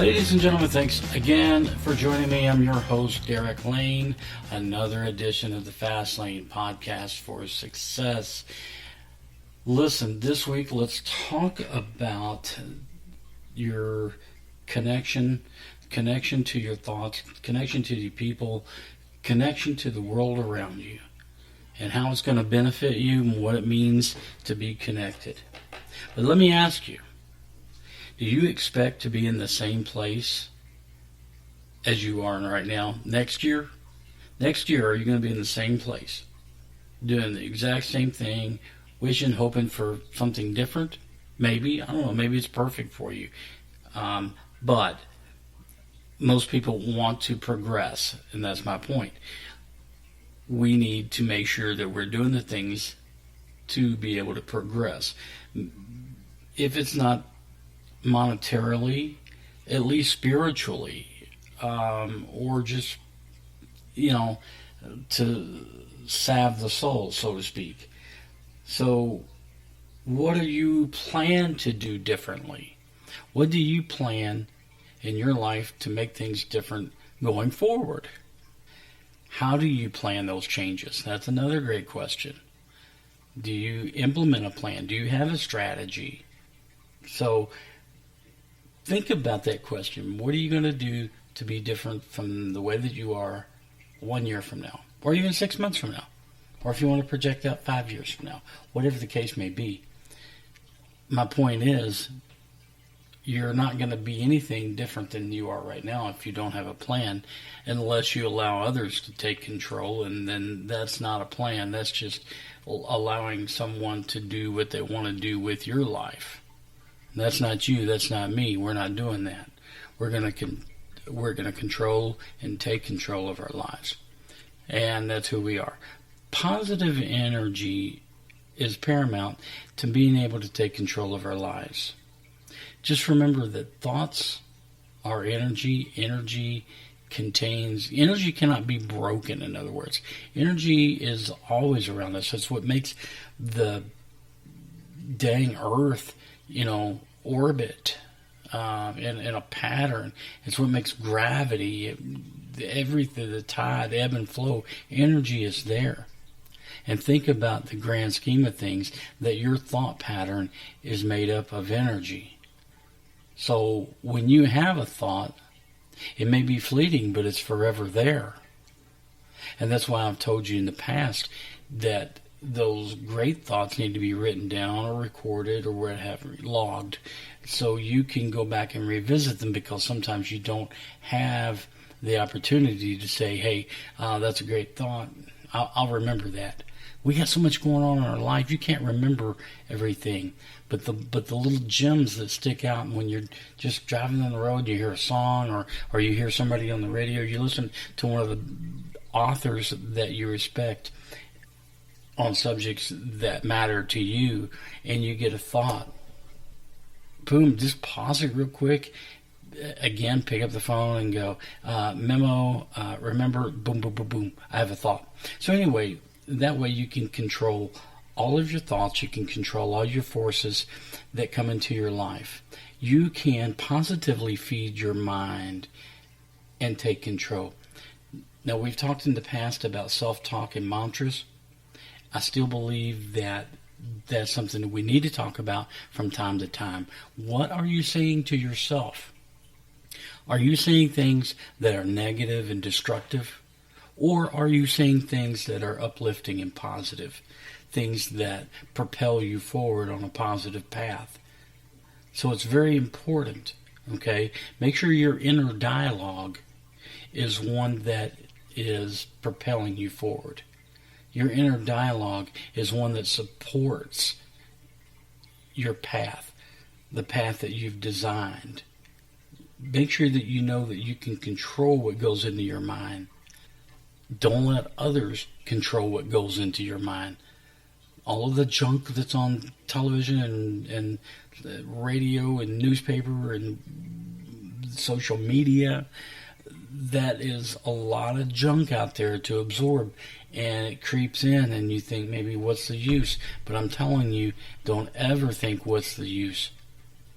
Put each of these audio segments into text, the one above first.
Ladies and gentlemen, thanks again for joining me. I'm your host, Derek Lane. Another edition of the Fast Lane Podcast for Success. Listen, this week let's talk about your connection to your thoughts, connection to the people, connection to the world around you, and how it's going to benefit you and what it means to be connected. But let me ask you, do you expect to be in the same place as you are right now next year? Next year, are you going to be in the same place, doing the exact same thing, wishing, hoping for something different? Maybe. I don't know. Maybe it's perfect for you. But most people want to progress, and that's my point. We need to make sure that we're doing the things to be able to progress. If it's not monetarily, at least spiritually, or just, to salve the soul, so to speak. So, what do you plan to do differently? What do you plan in your life to make things different going forward? How do you plan those changes? That's another great question. Do you implement a plan? Do you have a strategy? So, think about that question. What are you going to do to be different from the way that you are 1 year from now, or even 6 months from now, or if you want to project out 5 years from now, whatever the case may be? My point is, you're not going to be anything different than you are right now if you don't have a plan, unless you allow others to take control, and then that's not a plan. That's just allowing someone to do what they want to do with your life. That's not you. That's not me. We're not doing that. We're going to control and take control of our lives, and that's who we are. Positive energy is paramount to being able to take control of our lives. Just remember that thoughts are energy. Energy cannot be broken, in other words. Energy is always around us. That's what makes the dang earth, orbit in a pattern. It's what makes gravity, everything, the tide, the ebb and flow. Energy is there. And think about the grand scheme of things, that your thought pattern is made up of energy. So when you have a thought, it may be fleeting, but it's forever there. And that's why I've told you in the past that those great thoughts need to be written down or recorded or whatever, logged, so you can go back and revisit them, because sometimes you don't have the opportunity to say, hey, that's a great thought. I'll remember that. We got so much going on in our life, you can't remember everything. But the little gems that stick out when you're just driving on the road, you hear a song, or you hear somebody on the radio, you listen to one of the authors that you respect on subjects that matter to you, and you get a thought. Boom, just pause it real quick. Again, pick up the phone and go, memo, remember, boom, boom, boom, boom, I have a thought. So anyway, that way you can control all of your thoughts. You can control all your forces that come into your life. You can positively feed your mind and take control. Now, we've talked in the past about self-talk and mantras. I still believe that that's something that we need to talk about from time to time. What are you saying to yourself? Are you saying things that are negative and destructive? Or are you saying things that are uplifting and positive? Things that propel you forward on a positive path? So it's very important, okay? Make sure your inner dialogue is one that is propelling you forward. Your inner dialogue is one that supports your path, the path that you've designed. Make sure that you know that you can control what goes into your mind. Don't let others control what goes into your mind. All of the junk that's on television and radio and newspaper and social media, that is a lot of junk out there to absorb, and it creeps in and you think, maybe what's the use? But I'm telling you, don't ever think what's the use.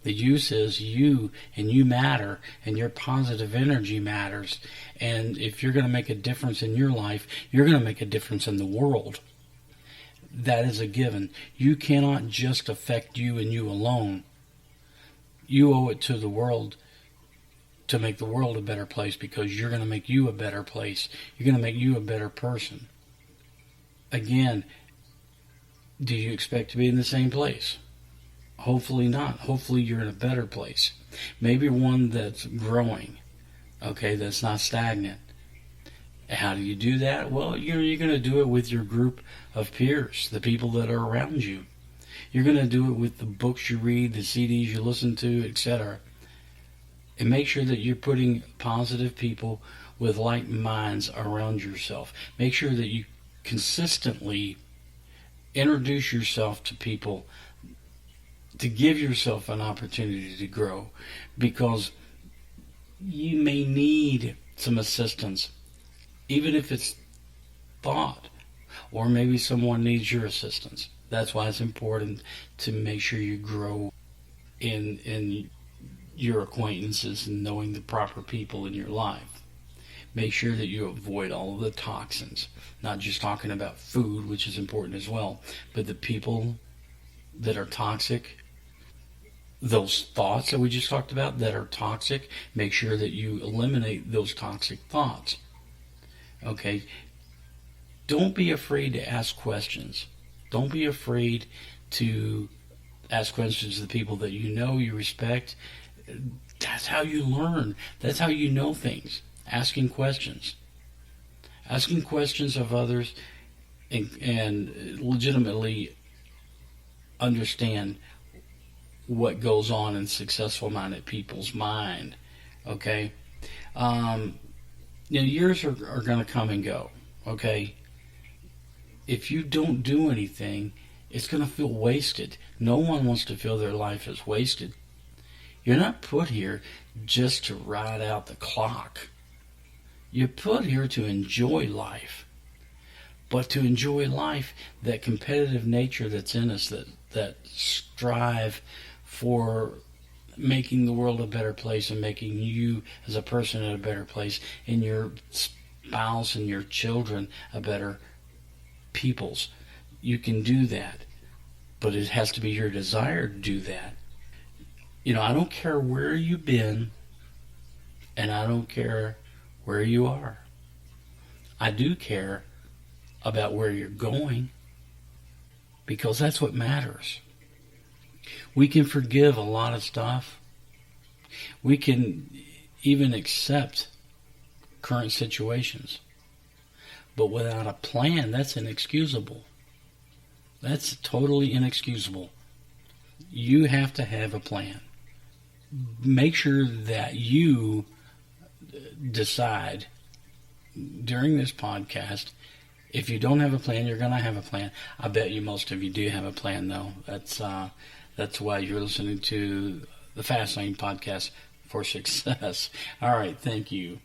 The use is you, and you matter, and your positive energy matters. And if you're going to make a difference in your life, you're going to make a difference in the world. That is a given. You cannot just affect you and you alone. You owe it to the world to make the world a better place, because you're going to make you a better place. You're going to make you a better person. Again, do you expect to be in the same place? Hopefully not. Hopefully you're in a better place. Maybe one that's growing, okay, that's not stagnant. How do you do that? Well, you're going to do it with your group of peers, the people that are around you. You're going to do it with the books you read, the CDs you listen to, etc. And make sure that you're putting positive people with like minds around yourself. Make sure that you consistently introduce yourself to people to give yourself an opportunity to grow, because you may need some assistance, even if it's thought, or maybe someone needs your assistance. That's why it's important to make sure you grow in your acquaintances and knowing the proper people in your life. Make sure that you avoid all of the toxins, not just talking about food, which is important as well, but the people that are toxic, those thoughts that we just talked about that are toxic, make sure that you eliminate those toxic thoughts. Okay? Don't be afraid to ask questions. Don't be afraid to ask questions to the people that you know, you respect. That's how you learn. That's how you know things. Asking questions. Asking questions of others and legitimately understand what goes on in successful-minded people's mind. Okay? Years are going to come and go. Okay? If you don't do anything, it's going to feel wasted. No one wants to feel their life is wasted. You're not put here just to ride out the clock. You're put here to enjoy life. But to enjoy life, that competitive nature that's in us, that strive for making the world a better place and making you as a person a better place, and your spouse and your children a better peoples. You can do that, but it has to be your desire to do that. I don't care where you've been, and I don't care where you are. I do care about where you're going, because that's what matters. We can forgive a lot of stuff. We can even accept current situations. But without a plan, that's inexcusable. That's totally inexcusable. You have to have a plan. Make sure that you decide during this podcast. If you don't have a plan, you're going to have a plan. I bet you most of you do have a plan, though. That's why you're listening to the Fast Lane Podcast for Success. All right, thank you.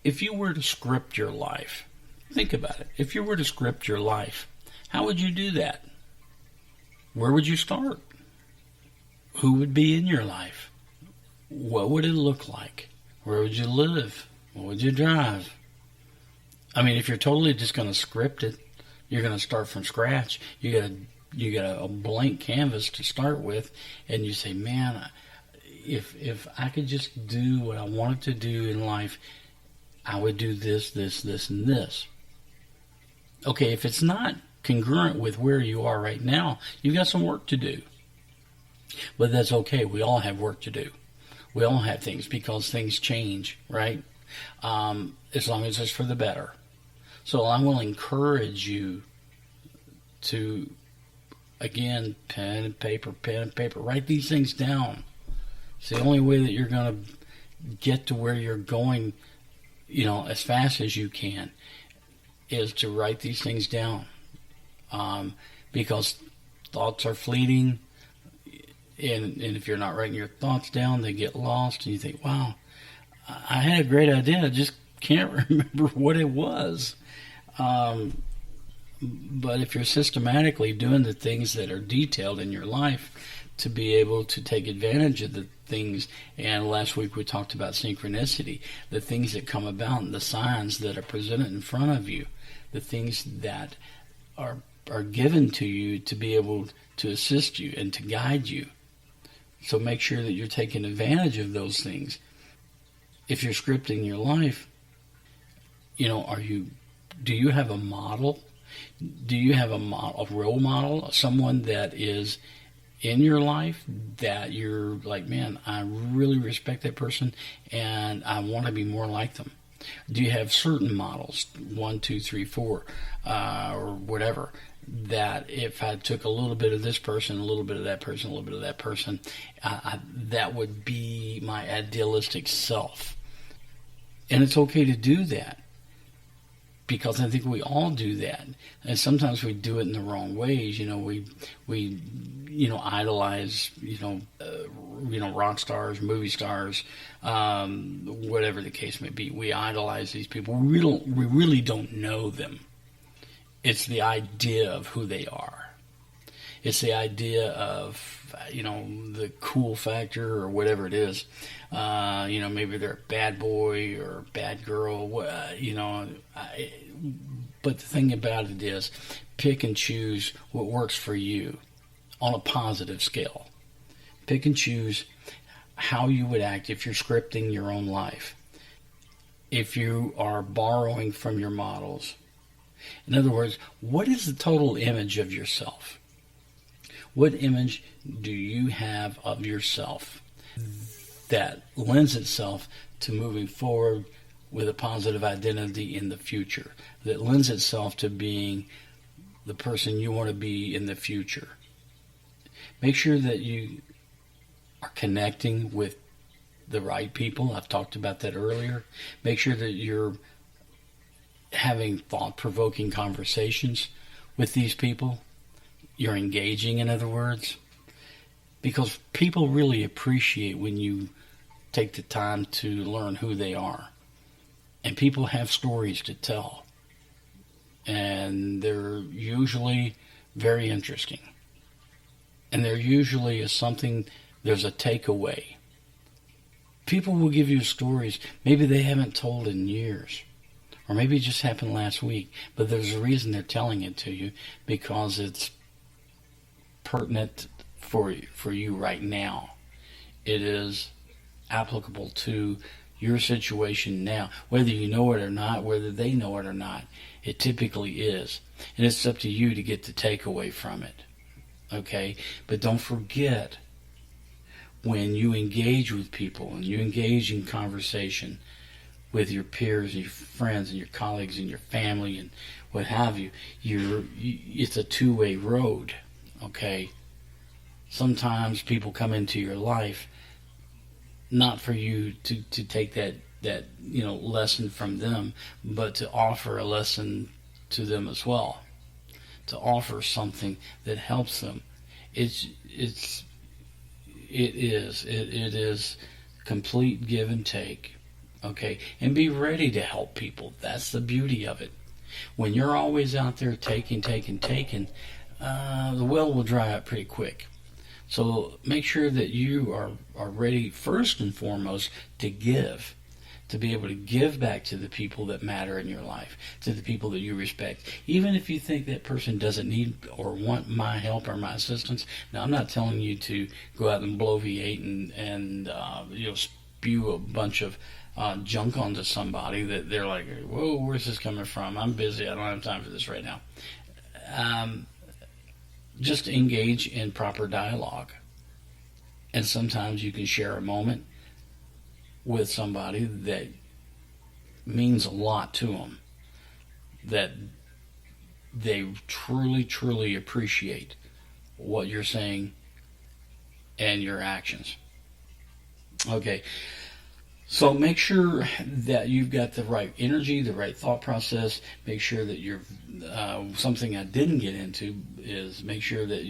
If you were to script your life, think about it. If you were to script your life, how would you do that? Where would you start? Who would be in your life? What would it look like? Where would you live? What would you drive? I mean, if you're totally just going to script it, you're going to start from scratch. You got a blank canvas to start with, and you say, man, if I could just do what I wanted to do in life, I would do this, this, this, and this. Okay, if it's not congruent with where you are right now, you've got some work to do. But that's okay. We all have work to do. We all have things, because things change, right? As long as it's for the better. So I will encourage you to, again, pen and paper, write these things down. It's the only way that you're going to get to where you're going, as fast as you can, is to write these things down. Because thoughts are fleeting, and if you're not writing your thoughts down, they get lost, and you think, wow, I had a great idea, I just can't remember what it was. But if you're systematically doing the things that are detailed in your life, to be able to take advantage of the things. And last week we talked about synchronicity, the things that come about and the signs that are presented in front of you, the things that are given to you to be able to assist you and to guide you. So make sure that you're taking advantage of those things. If you're scripting your life, do you have a model? Do you have a role model, someone that is in your life that you're like, man, I really respect that person and I want to be more like them? Do you have certain models, 1, 2, 3, 4, or whatever, that if I took a little bit of this person, a little bit of that person, a little bit of that person, that would be my idealistic self? And it's okay to do that, because I think we all do that, and sometimes we do it in the wrong ways. We idolize, rock stars, movie stars, whatever the case may be. We idolize these people. We really don't know them. It's the idea of who they are. It's the idea of, the cool factor or whatever it is. Maybe they're a bad boy or a bad girl, but the thing about it is, pick and choose what works for you on a positive scale. Pick and choose how you would act if you're scripting your own life. If you are borrowing from your models. In other words, what is the total image of yourself? What image do you have of yourself that lends itself to moving forward with a positive identity in the future, that lends itself to being the person you want to be in the future? Make sure that you are connecting with the right people. I've talked about that earlier. Make sure that you're having thought-provoking conversations with these people. You're engaging, in other words, because people really appreciate when you take the time to learn who they are. And people have stories to tell, and they're usually very interesting. And there usually is there's a takeaway. People will give you stories maybe they haven't told in years, or maybe it just happened last week, but there's a reason they're telling it to you, because it's pertinent for you right now. It is applicable to your situation now, whether you know it or not, whether they know it or not. It typically is, and it's up to you to get the takeaway from it. Okay, but don't forget, when you engage with people and you engage in conversation with your peers and your friends and your colleagues and your family and what have you, it's a two-way road. Okay, sometimes people come into your life not for you to take that lesson from them, but to offer a lesson to them as well, to offer something that helps them. It is complete give and take. Okay, and be ready to help people. That's the beauty of it. When you're always out there taking, the well will dry up pretty quick. So make sure that you are ready, first and foremost, to give, to be able to give back to the people that matter in your life, to the people that you respect. Even if you think that person doesn't need or want my help or my assistance. Now, I'm not telling you to go out and bloviate and spew a bunch of junk onto somebody that they're like, whoa, where's this coming from? I'm busy. I don't have time for this right now. Just engage in proper dialogue. And sometimes you can share a moment with somebody that means a lot to them, that they truly, truly appreciate what you're saying and your actions. Okay. So make sure that you've got the right energy, the right thought process. Make sure that you're something I didn't get into is make sure that